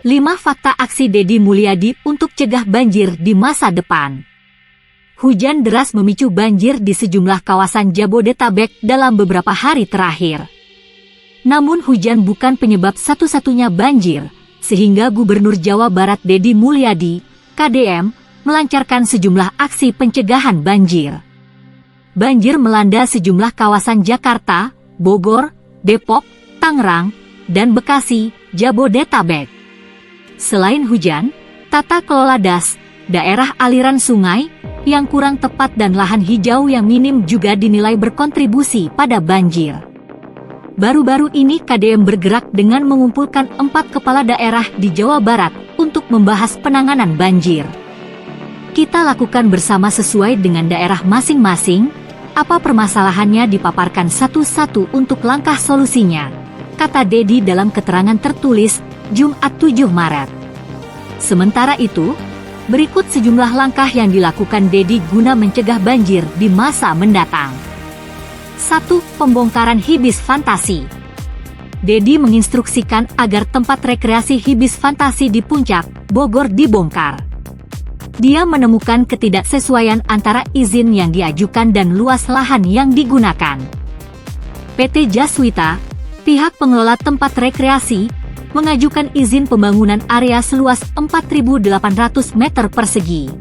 5 fakta aksi Deddy Mulyadi untuk cegah banjir di masa depan. Hujan deras memicu banjir di sejumlah kawasan Jabodetabek dalam beberapa hari terakhir. Namun hujan bukan penyebab satu-satunya banjir, sehingga Gubernur Jawa Barat Deddy Mulyadi, KDM, melancarkan sejumlah aksi pencegahan banjir. Banjir melanda sejumlah kawasan Jakarta, Bogor, Depok, Tangerang, dan Bekasi, Jabodetabek. Selain hujan, tata kelola das, daerah aliran sungai, yang kurang tepat dan lahan hijau yang minim juga dinilai berkontribusi pada banjir. Baru-baru ini KDM bergerak dengan mengumpulkan 4 kepala daerah di Jawa Barat untuk membahas penanganan banjir. Kita lakukan bersama sesuai dengan daerah masing-masing, apa permasalahannya dipaparkan satu-satu untuk langkah solusinya, kata Deddy dalam keterangan tertulis Jumat 7 Maret. Sementara itu, berikut sejumlah langkah yang dilakukan Deddy guna mencegah banjir di masa mendatang. 1. Pembongkaran hibis fantasi. Deddy menginstruksikan agar tempat rekreasi hibis fantasi di Puncak, Bogor dibongkar. Dia menemukan ketidaksesuaian antara izin yang diajukan dan luas lahan yang digunakan. PT Jaswita, pihak pengelola tempat rekreasi, mengajukan izin pembangunan area seluas 4.800 meter persegi.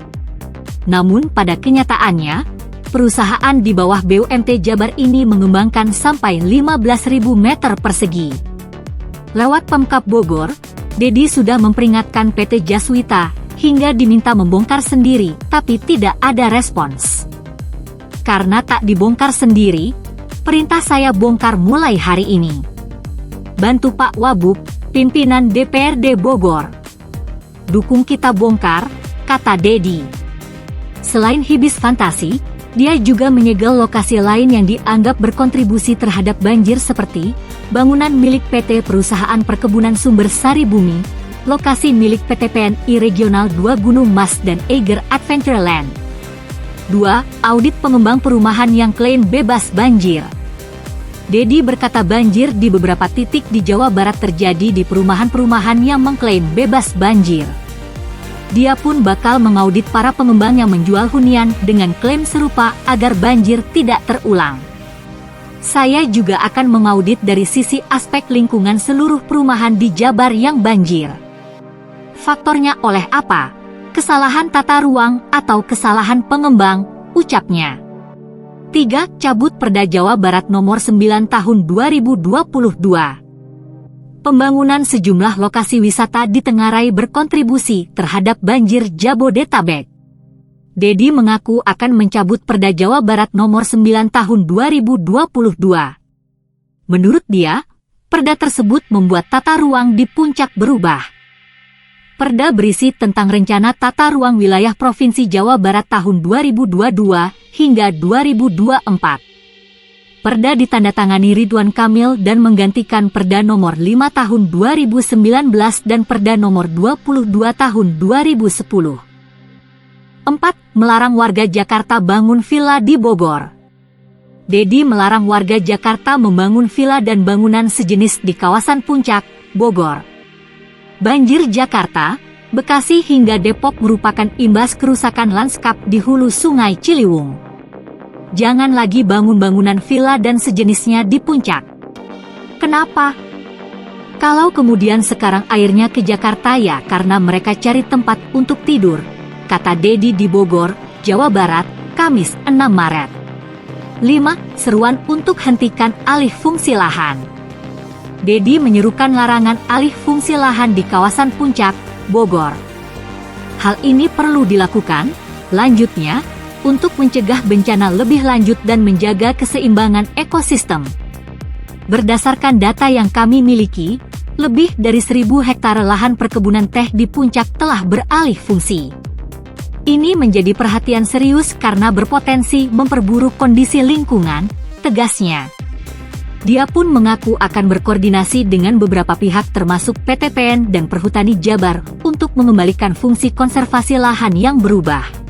Namun pada kenyataannya, perusahaan di bawah BUMT Jabar ini mengembangkan sampai 15.000 meter persegi. Lewat Pemkab Bogor, Deddy sudah memperingatkan PT Jaswita hingga diminta membongkar sendiri, tapi tidak ada respons. Karena tak dibongkar sendiri, perintah saya bongkar mulai hari ini. Bantu Pak Wabub, pimpinan DPRD Bogor. Dukung kita bongkar, kata Deddy. Selain hibis fantasi, dia juga menyegel lokasi lain yang dianggap berkontribusi terhadap banjir seperti bangunan milik PT Perusahaan Perkebunan Sumber Sari Bumi, lokasi milik PT PNI Regional 2 Gunung Mas dan Eiger Adventureland. 2. Audit pengembang perumahan yang klaim bebas banjir. Deddy berkata banjir di beberapa titik di Jawa Barat terjadi di perumahan-perumahan yang mengklaim bebas banjir. Dia pun bakal mengaudit para pengembang yang menjual hunian dengan klaim serupa agar banjir tidak terulang. Saya juga akan mengaudit dari sisi aspek lingkungan seluruh perumahan di Jabar yang banjir. Faktornya oleh apa? Kesalahan tata ruang atau kesalahan pengembang, ucapnya. 3. Cabut Perda Jawa Barat Nomor 9 Tahun 2022. Pembangunan sejumlah lokasi wisata di Tenggarai berkontribusi terhadap banjir Jabodetabek. Deddy mengaku akan mencabut Perda Jawa Barat Nomor 9 Tahun 2022. Menurut dia, perda tersebut membuat tata ruang di Puncak berubah. Perda berisi tentang rencana tata ruang wilayah Provinsi Jawa Barat tahun 2022 hingga 2024. Perda ditandatangani Ridwan Kamil dan menggantikan Perda Nomor 5 Tahun 2019 dan Perda Nomor 22 Tahun 2010. 4. Melarang warga Jakarta bangun villa di Bogor. Deddy melarang warga Jakarta membangun villa dan bangunan sejenis di kawasan Puncak, Bogor. Banjir Jakarta, Bekasi hingga Depok merupakan imbas kerusakan lanskap di hulu Sungai Ciliwung. Jangan lagi bangun bangunan villa dan sejenisnya di Puncak. Kenapa? Kalau kemudian sekarang airnya ke Jakarta ya karena mereka cari tempat untuk tidur, kata Deddy di Bogor, Jawa Barat, Kamis 6 Maret. 5. Seruan untuk hentikan alih fungsi lahan. Deddy menyerukan larangan alih fungsi lahan di kawasan Puncak, Bogor. Hal ini perlu dilakukan, lanjutnya, untuk mencegah bencana lebih lanjut dan menjaga keseimbangan ekosistem. Berdasarkan data yang kami miliki, lebih dari 1.000 hektare lahan perkebunan teh di Puncak telah beralih fungsi. Ini menjadi perhatian serius karena berpotensi memperburuk kondisi lingkungan, tegasnya. Dia pun mengaku akan berkoordinasi dengan beberapa pihak termasuk PT PN dan Perhutani Jabar untuk mengembalikan fungsi konservasi lahan yang berubah.